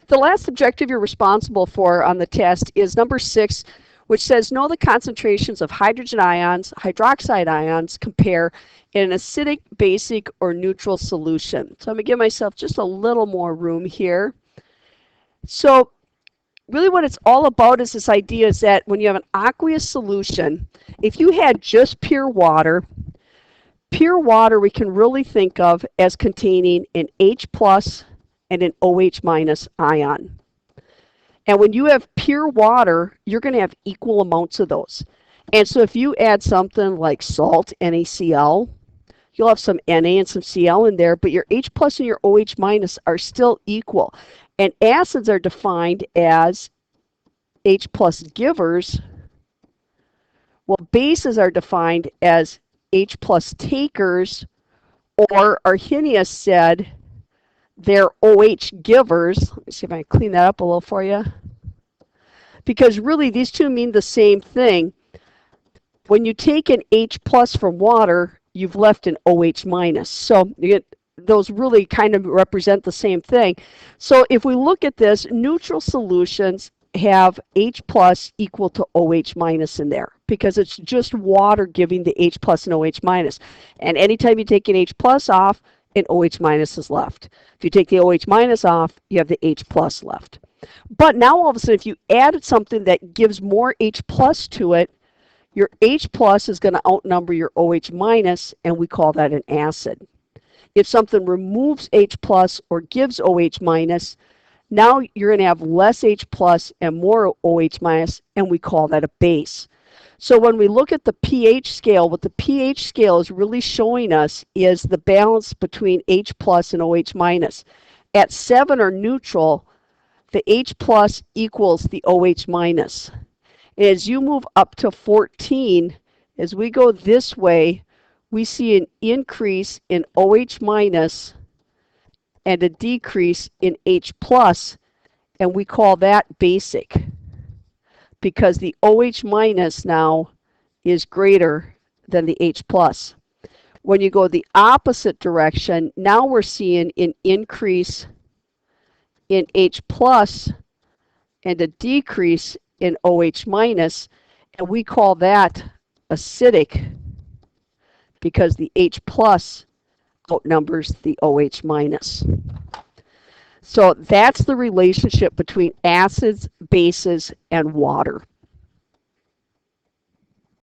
The last objective you're responsible for on the test is number 6, which says know the concentrations of hydrogen ions, hydroxide ions compare in an acidic, basic, or neutral solution. So I'm going to give myself just a little more room here. So really what it's all about is this idea is that when you have an aqueous solution, if you had just pure water we can really think of as containing an H plus and an OH minus ion. And when you have pure water, you're going to have equal amounts of those. And so if you add something like salt, NaCl, you'll have some Na and some Cl in there, but your H plus and your OH minus are still equal. And acids are defined as H plus givers, while bases are defined as H plus takers, or Arrhenius said they're OH givers. Let me see if I can clean that up a little for you. Because really these two mean the same thing. When you take an H plus from water, you've left an OH minus. So those really kind of represent the same thing. So if we look at this, neutral solutions have H plus equal to OH minus in there because it's just water giving the H plus and OH minus. And anytime you take an H plus off, an OH minus is left. If you take the OH minus off, you have the H plus left. But now all of a sudden, if you added something that gives more H plus to it, your H plus is going to outnumber your OH minus, and we call that an acid. If something removes H plus or gives OH minus, now you're going to have less H plus and more OH minus, and we call that a base. So when we look at the pH scale, what the pH scale is really showing us is the balance between H plus and OH minus. At 7 or neutral, the H plus equals the OH minus. And as you move up to 14, as we go this way, we see an increase in OH minus and a decrease in H plus, and we call that basic because the OH minus now is greater than the H plus. When you go the opposite direction, now we're seeing an increase in H plus and a decrease in OH minus, and we call that acidic because the H plus outnumbers the OH minus. So that's the relationship between acids, bases, and water.